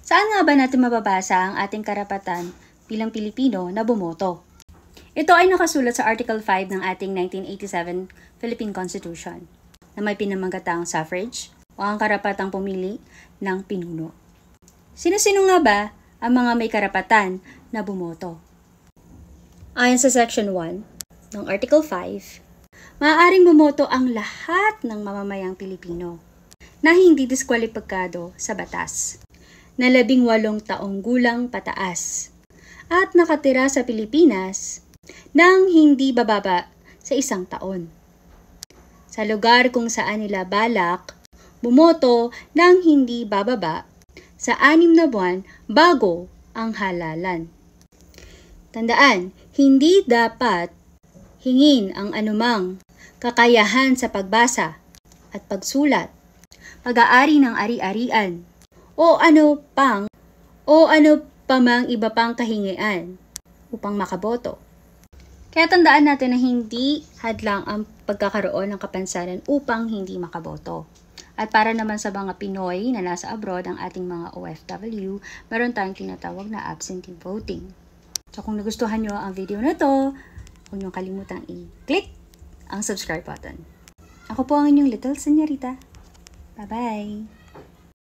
Saan nga ba natin mababasa ang ating karapatan bilang Pilipino na bumoto? Ito ay nakasulat sa Article 5 ng ating 1987 Philippine Constitution na may pinamagatang suffrage o ang karapatang pumili ng pinuno. Sino-sino nga ba ang mga may karapatan na bumoto? Ayon sa Section 1 ng Article 5, maaaring bumoto ang lahat ng mamamayang Pilipino na hindi diskwalipikado sa batas, na 18 taong gulang pataas, at nakatira sa Pilipinas nang hindi bababa sa 1 taon. Sa lugar kung saan nila balak bumoto nang hindi bababa sa 6 na buwan bago ang halalan. Tandaan, hindi dapat hingin ang anumang kakayahan sa pagbasa at pagsulat, pag-aari ng ari-arian, o ano pa mang iba pang kahingian upang makaboto. Kaya tandaan natin na hindi hadlang ang pagkakaroon ng kapansanan upang hindi makaboto. At para naman sa mga Pinoy na nasa abroad, ang ating mga OFW, meron tayong tinatawag na absentee voting. So kung nagustuhan nyo ang video na to, huwag nyo kalimutang i-click ang subscribe button. Ako po ang inyong Little Señorita. Bye-bye!